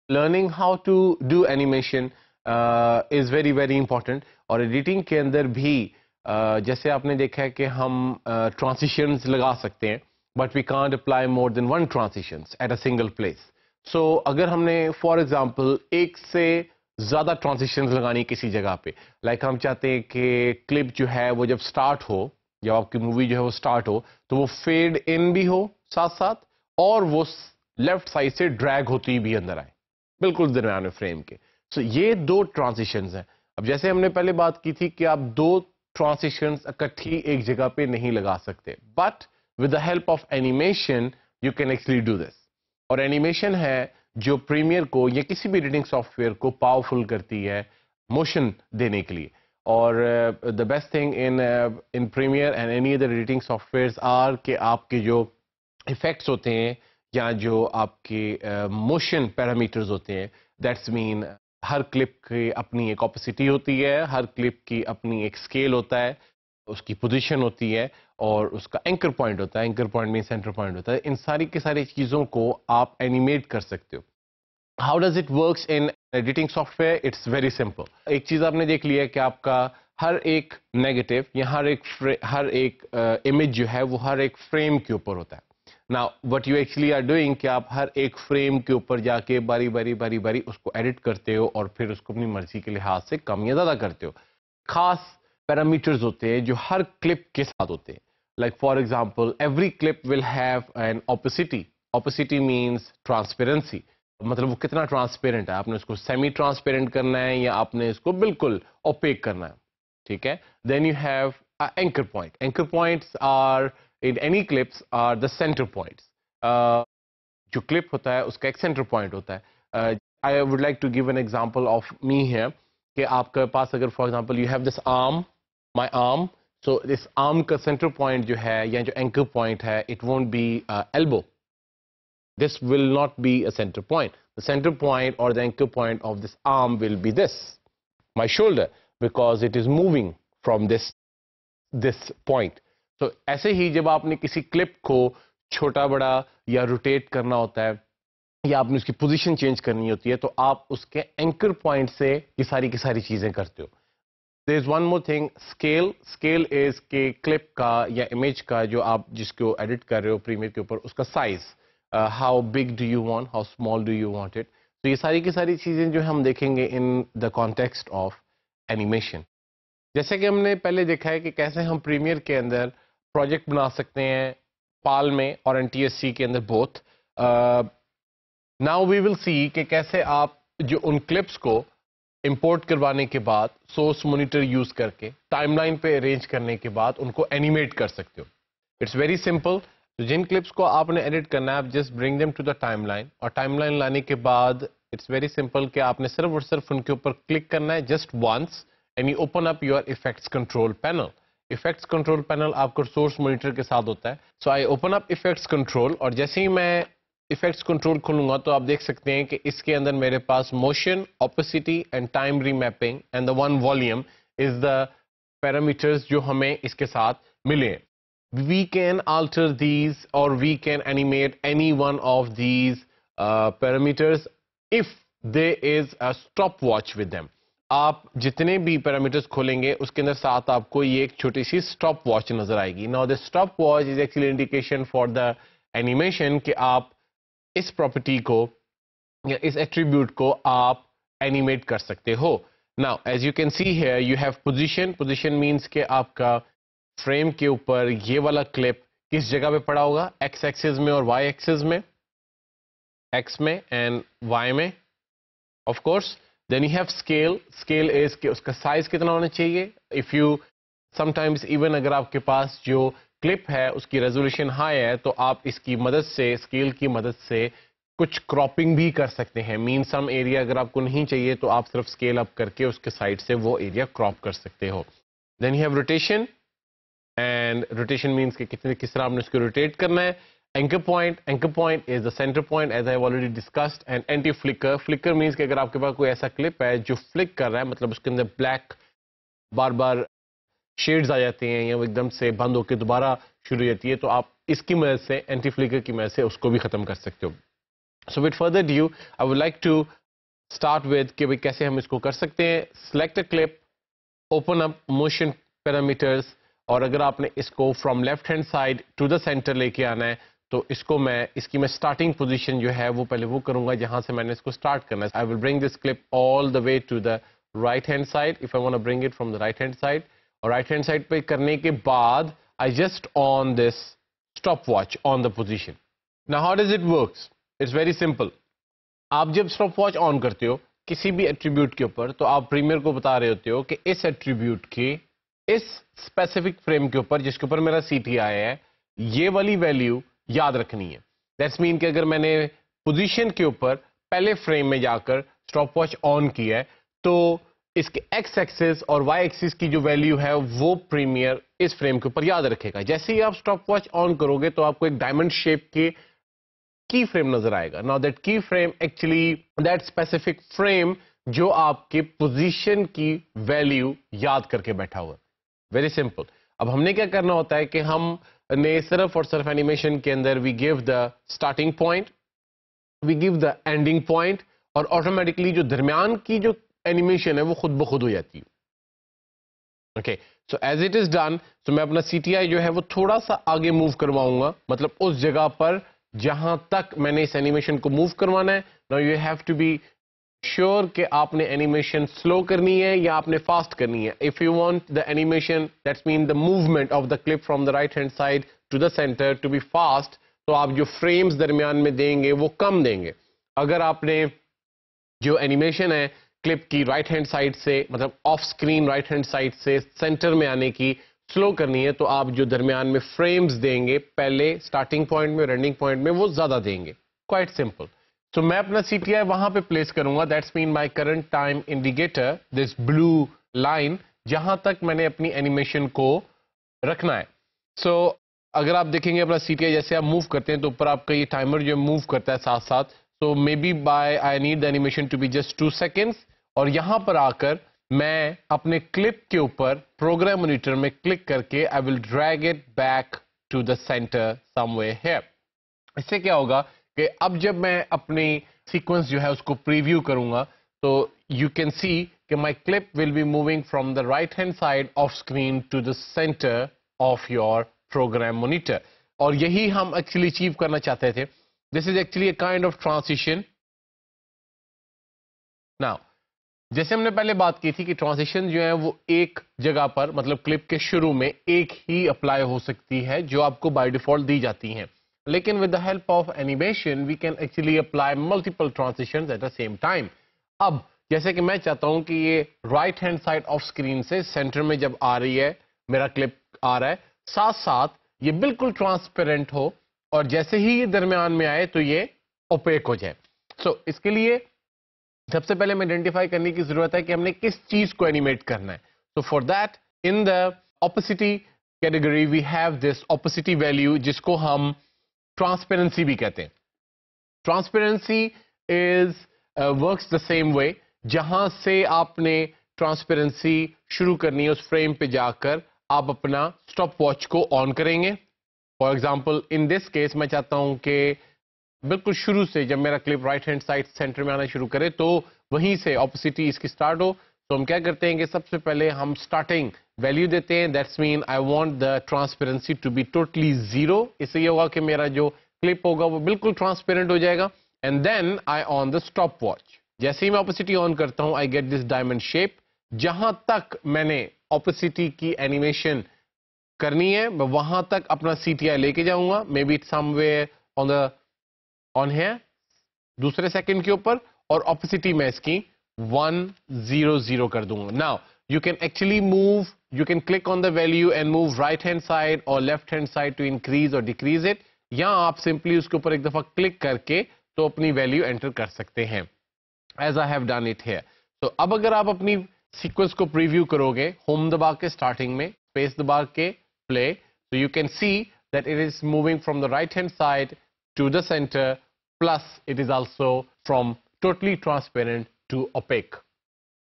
Learning how to do animation is very very important. और editing के अंदर भी जैसे आपने देखा है कि हम ट्रांजिशंस लगा सकते हैं, but we can't apply more than one transitions at a single place. So अगर हमने फॉर एग्जांपल एक से ज़्यादा ट्रांजिशंस लगानी किसी जगह पे, लाइक हम चाहते हैं कि क्लिप जो है वो जब स्टार्ट हो, जब आपकी मूवी जो है वो स्टार्ट हो, तो वो फेड इन भी हो साथ साथ, और वो लेफ्ट साइड से ड्रैग होती भी अंदर आए बिल्कुल दरमियान में फ्रेम के। सो ये दो ट्रांजिशंस हैं। अब जैसे हमने पहले बात की थी कि आप दो ट्रांजिशंस इकट्ठी एक जगह पे नहीं लगा सकते, but with the help of animation you can actually do this. और एनिमेशन है जो प्रीमियर को या किसी भी एडिटिंग सॉफ्टवेयर को पावरफुल करती है मोशन देने के लिए। और the best thing in in Premiere and any other editing softwares are कि आपके जो इफेक्ट्स होते हैं या जो आपके मोशन पैरामीटर्स होते हैं, दैट्स मीन हर क्लिप की अपनी एक ऑपेसिटी होती है, हर क्लिप की अपनी एक स्केल होता है, उसकी पोजीशन होती है, और उसका एंकर पॉइंट होता है। Anchor point mean centre point होता है। इन सारी की सारी चीज़ों को आप एनिमेट कर सकते हो। How does it works in editing software? It's very simple. एक चीज़ आपने देख लिया है कि आपका हर एक नेगेटिव या हर एक इमेज जो है वो हर एक फ्रेम के ऊपर होता है। Now what you actually are doing कि आप हर एक फ्रेम के ऊपर जाके बारी बारी बारी बारी उसको एडिट करते हो और फिर उसको अपनी मर्जी के लिहाज से कम या ज़्यादा करते हो। खास पैरामीटर्स होते हैं जो हर क्लिप के साथ होते हैं। Like for example every clip will have an opacity. Opacity means transparency, मतलब वो कितना ट्रांसपेरेंट है। आपने उसको सेमी ट्रांसपेरेंट करना है या आपने इसको बिल्कुल ओपेक करना है, ठीक है। Then you have anchor point. Anchor points are in any clips are the centre points. जो क्लिप होता है उसका एक सेंटर पॉइंट होता है। I would like to give an example of me here कि आपके पास अगर for example you have this arm, my arm, so इस आर्म का सेंटर पॉइंट जो है या जो एंकर पॉइंट है, it won't be elbow. This will not be a center point. The center point or the anchor point of this arm will be this, my shoulder, because it is moving from this point. So ऐसे ही जब आपने किसी clip को छोटा बड़ा या rotate करना होता है या आपने उसकी पोजीशन चेंज करनी होती है, तो आप उसके एंकर पॉइंट से ये सारी की सारी चीजें करते हो। There is one more thing, scale. Scale is के क्लिप का या इमेज का जो आप जिसको एडिट कर रहे हो प्रीमियर के ऊपर, उसका size, how big do you want, how small do you want it. तो ये सारी की सारी चीजें जो हम देखेंगे in the context of animation. जैसे कि हमने पहले देखा है कि कैसे हम प्रीमियर के अंदर प्रोजेक्ट बना सकते हैं, पाल में और एनटीएससी के अंदर both. Now we will see कि कैसे आप जो उन क्लिप्स को इंपोर्ट करवाने के बाद सोर्स मॉनिटर यूज करके टाइमलाइन पे अरेंज करने के बाद उनको एनिमेट कर सकते हो। It's very simple. तो जिन क्लिप्स को आपने एडिट करना है, आप just bring them to the timeline, और टाइमलाइन लाने के बाद इट्स वेरी सिंपल कि आपने सिर्फ और सिर्फ उनके ऊपर क्लिक करना है just once, and you open up your effects control panel. Effects control panel आपका सोर्स मॉनिटर के साथ होता है। So I open up effects control, और जैसे ही मैं इफेक्ट्स कंट्रोल खोलूंगा तो आप देख सकते हैं कि इसके अंदर मेरे पास motion, opacity and time remapping and the one volume is the parameters जो हमें इसके साथ मिले। We can alter these or we can animate any one of these parameters if there is a stopwatch with them. आप जितने भी parameters खोलेंगे उसके अंदर साथ आपको ये एक छोटी सी स्टॉप वॉच नजर आएगी। Now the stop watch is actually indication for the animation कि आप इस प्रॉपर्टी को या इस एट्रीब्यूट को आप एनिमेट कर सकते हो। Now as you can see here you have position. Position means कि आपका फ्रेम के ऊपर ये वाला क्लिप किस जगह पे पड़ा होगा, एक्स एक्सिस में और वाई एक्सिस में, एक्स में एंड वाई में of course. Then you have scale. Scale is कि उसका साइज कितना होना चाहिए। इफ यू समटाइम्स इवन अगर आपके पास जो क्लिप है उसकी रेजोल्यूशन हाई है तो आप इसकी मदद से, स्केल की मदद से कुछ क्रॉपिंग भी कर सकते हैं। मीन सम एरिया अगर आपको नहीं चाहिए तो आप सिर्फ स्केल अप करके उसके साइड से वो एरिया क्रॉप कर सकते हो। Then you have rotation, and rotation means कि कितने किस तरह आपने उसको रोटेट करना है। Anchor point, anchor point is the centre point as I have already discussed. And anti flicker, flicker means कि अगर आपके पास कोई ऐसा क्लिप है जो फ्लिक कर रहा है, मतलब उसके अंदर ब्लैक बार बार शेड्स आ जाते हैं या वो एकदम से बंद होकर दोबारा शुरू हो जाती है, तो आप इसकी मदद से, एंटी फ्लिकर की मदद से उसको भी खत्म कर सकते हो। So with further ado, I would like to start with कि भाई कैसे हम इसको कर सकते हैं. Select a clip, open up motion parameters, और अगर आपने इसको from left hand side to the center लेके आना है तो इसकी मैं starting position जो है वो पहले वो करूंगा जहां से मैंने इसको start करना है. I will bring this clip all the way to the right hand side if I want to bring it from the right hand side. और right hand side पे करने के बाद I just on this stopwatch on the position. Now how does it works? It's very simple. आप जब stopwatch on करते हो किसी भी एट्रीब्यूट के ऊपर तो आप प्रीमियर को बता रहे होते हो कि इस एट्रीब्यूट के इस स्पेसिफिक फ्रेम के ऊपर जिसके ऊपर मेरा CTI है ये वाली वैल्यू याद रखनी है. दैट्स मीन कि अगर मैंने पोजीशन के ऊपर पहले फ्रेम में जाकर स्टॉपवॉच ऑन किया है तो इसके एक्स एक्सिस और वाई एक्सिस की जो वैल्यू है वो प्रीमियर इस फ्रेम के ऊपर याद रखेगा. जैसे ही आप स्टॉपवॉच ऑन करोगे तो आपको एक डायमंड शेप के की फ्रेम नजर आएगा. नाउ दैट की frame actually that specific frame जो आपके पोजीशन की वैल्यू याद करके बैठा हुआ. Very simple. अब हमने क्या करना होता है कि हमने सिर्फ और सिर्फ एनिमेशन के अंदर we give the starting point, we give the ending point, और ऑटोमेटिकली जो दरमियान की जो एनिमेशन है वो खुद ब खुद हो जाती है. Okay, so as it is done, तो मैं अपना CTI जो है वो थोड़ा सा आगे मूव करवाऊंगा, मतलब उस जगह पर जहां तक मैंने इस एनिमेशन को मूव करवाना है. Now you have to be sure कि आपने एनिमेशन स्लो करनी है या आपने फास्ट करनी है. If you want the animation that's mean the movement of the clip from the right hand side to the centre to be fast, तो आप जो फ्रेम्स दरमियान में देंगे वो कम देंगे. अगर आपने जो एनिमेशन है क्लिप की राइट हैंड साइड से, मतलब of screen right hand side से सेंटर में आने की स्लो करनी है, तो आप जो दरमियान में फ्रेम्स देंगे पहले स्टार्टिंग पॉइंट में और एंडिंग पॉइंट में वो ज्यादा देंगे. Quite simple. तो मैं अपना CTI वहां पे प्लेस करूंगा. That's mean my current time indicator, this blue line, जहां तक मैंने अपनी एनिमेशन को रखना है. सो अगर आप देखेंगे अपना CTI जैसे आप मूव करते हैं तो ऊपर आपका ये टाइमर जो मूव करता है साथ साथ. So maybe by I need the animation to be just 2 seconds, और यहां पर आकर मैं अपने क्लिप के ऊपर प्रोग्राम मॉनिटर में क्लिक करके I will drag it back to the centre somewhere here. इससे क्या होगा कि अब जब मैं अपनी सीक्वेंस जो है उसको प्रीव्यू करूंगा तो यू कैन सी कि my clip will be moving from the right hand side of screen to the centre of your program monitor. और यही हम एक्चुअली अचीव करना चाहते थे. This is actually a kind of transition. Now जैसे हमने पहले बात की थी कि ट्रांजिशन जो है वो एक जगह पर, मतलब क्लिप के शुरू में एक ही अप्लाई हो सकती है जो आपको बाय डिफॉल्ट दी जाती हैं, लेकिन with the help of animation we can actually apply multiple transitions at the same time. अब जैसे कि मैं चाहता हूं कि ये right hand side of screen से सेंटर में जब आ रही है, मेरा क्लिप आ रहा है, साथ साथ ये बिल्कुल ट्रांसपेरेंट हो, और जैसे ही ये दरमियान में आए तो ये ओपेक हो जाए. सो इसके लिए सबसे पहले हमें आइडेंटिफाई करने की जरूरत है कि हमने किस चीज को एनिमेट करना है. So for that in the opacity category we have this opacity value जिसको हम ट्रांसपेरेंसी भी कहते हैं. Transparency is works the same way. जहां से आपने ट्रांसपेरेंसी शुरू करनी है उस फ्रेम पे जाकर आप अपना स्टॉप वॉच को ऑन करेंगे. For example in this case मैं चाहता हूं कि बिल्कुल शुरू से जब मेरा clip right hand side centre में आना शुरू करे तो वहीं से ऑपोसिटी इसकी स्टार्ट हो. तो हम क्या करते हैं कि सबसे पहले हम स्टार्टिंग वैल्यू देते हैं. That's mean I want the transparency to be totally 0. इससे ये होगा कि मेरा जो क्लिप होगा वो बिल्कुल ट्रांसपेरेंट हो जाएगा. And then I on the stopwatch. जैसे ही मैं ऑपोसिटी ऑन करता हूं I get this diamond shape. जहां तक मैंने ऑपोसिटी की एनिमेशन करनी है मैं वहां तक अपना CTI लेके जाऊंगा. मे बी समवेयर ऑन है दूसरे सेकंड के ऊपर, और ऑपोसिटी में इसकी 100 कर दूंगा. Now you can actually move, you can click on the value and move right hand side और left hand side to increase और डिक्रीज इट, या आप सिंपली उसके ऊपर एक दफा क्लिक करके तो अपनी वैल्यू एंटर कर सकते हैं, as I have done it here. तो अब अगर आप अपनी सीक्वेंस को प्रीव्यू करोगे होम दबा के स्टार्टिंग में, स्पेस दबा के play, so you can see that it is moving from the right hand side to the center, plus it is also from totally transparent to opaque.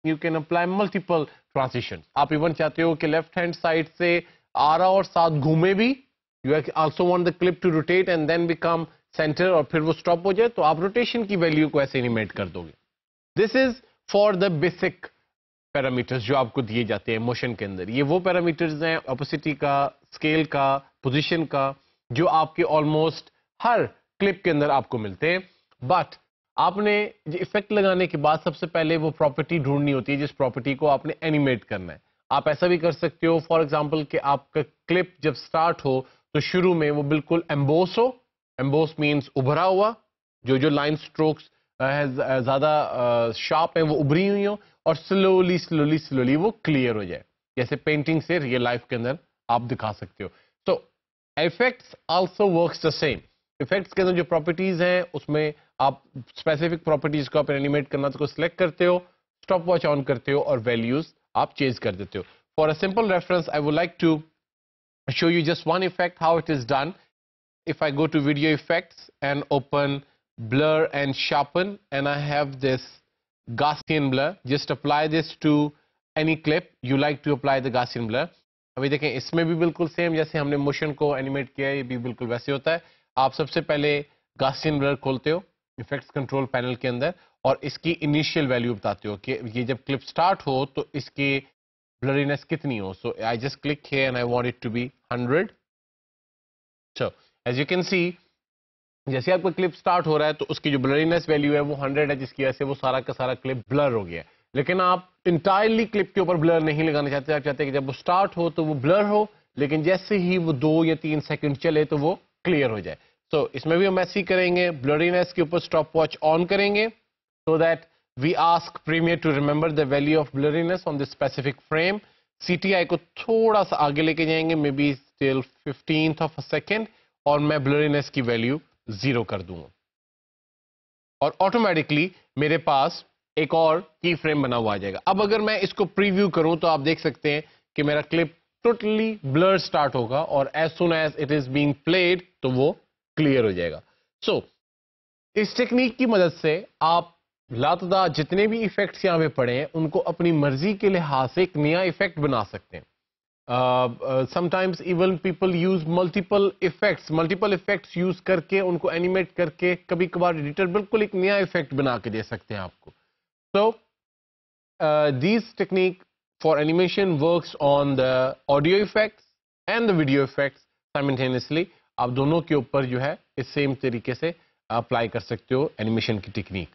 You can apply multiple transitions. आप even चाहते हो कि left hand side से आ रहा और साथ घूमे भी, you also want the clip to rotate and then become centre और फिर वो स्टॉप हो जाए, तो आप रोटेशन की वैल्यू को ऐसे एनिमेट कर दोगे. This is for the basic parameters जो आपको दिए जाते हैं मोशन के अंदर. ये वो पैरामीटर्स हैं ऑपोसिटी का, स्केल का, पोजीशन का, जो आपके ऑलमोस्ट हर क्लिप के अंदर आपको मिलते हैं. बट आपने इफेक्ट लगाने के बाद सबसे पहले वो प्रॉपर्टी ढूंढनी होती है जिस प्रॉपर्टी को आपने एनिमेट करना है. आप ऐसा भी कर सकते हो फॉर एग्जांपल कि आपका क्लिप जब स्टार्ट हो तो शुरू में वो बिल्कुल एम्बोस हो. एम्बोस मींस उभरा हुआ, जो लाइन स्ट्रोक्स ज्यादा शार्प है वो उभरी हुई हो, और स्लोली स्लोली स्लोली वो क्लियर हो जाए, जैसे पेंटिंग से रियल लाइफ के अंदर आप दिखा सकते हो. So effects also works the same. Effects के अंदर जो प्रॉपर्टीज हैं उसमें आप स्पेसिफिक प्रॉपर्टीज को आप एनिमेट करना तो सिलेक्ट करते हो, स्टॉप वॉच ऑन करते हो और वैल्यूज आप चेंज कर देते हो. For a simple reference I would like to show you just one effect how it is done. If I go to video effects and open blur and sharpen, and I have this Gaussian blur, just apply this to any clip you like to apply the Gaussian blur. अभी देखें इसमें भी बिल्कुल same जैसे हमने motion को animate किया है, ये भी बिल्कुल वैसे होता है. आप सबसे पहले Gaussian blur खोलते हो इफेक्ट्स कंट्रोल पैनल के अंदर और इसकी इनिशियल वैल्यू बताते हो कि ये जब क्लिप स्टार्ट हो तो इसकी blurriness कितनी हो. So I just click here and I want it to be 100. So as you can see, जैसे आपका क्लिप स्टार्ट हो रहा है तो उसकी जो ब्लरीनेस वैल्यू है वो 100 है, जिसकी वजह से वो सारा का सारा क्लिप ब्लर हो गया. लेकिन आप इंटायरली क्लिप के ऊपर ब्लर नहीं लगाना चाहते. आप चाहते हैं कि जब वो स्टार्ट हो तो वो ब्लर हो, लेकिन जैसे ही वो 2 या 3 सेकंड चले तो वो क्लियर हो जाए. तो इसमें भी हम ऐसे ही करेंगे, ब्लरीनेस के ऊपर स्टॉप वॉच ऑन करेंगे so that we ask Premiere to remember the value of blurriness on this specific frame. CTI को थोड़ा सा आगे लेके जाएंगे, may be still 15th of a second, और मैं blurriness की वैल्यू 0 कर दूंगा और ऑटोमेटिकली मेरे पास एक और की फ्रेम बना हुआ आ जाएगा. अब अगर मैं इसको प्रीव्यू करूं तो आप देख सकते हैं कि मेरा क्लिप टोटली ब्लर स्टार्ट होगा और as soon as it is being played तो वो क्लियर हो जाएगा. सो इस टेक्निक की मदद से आप लातदा जितने भी इफेक्ट्स यहाँ पे पड़े हैं उनको अपनी मर्जी के लिहाज से एक नया इफेक्ट बना सकते हैं. Sometimes even people use multiple effects use करके उनको एनिमेट करके कभी कभार एडिटर बिल्कुल एक नया इफेक्ट बना के दे सकते हैं आपको. So this technique for animation works on the audio effects and the video effects simultaneously. आप दोनों के ऊपर जो है इस सेम तरीके से अप्लाई कर सकते हो एनिमेशन की टेक्निक.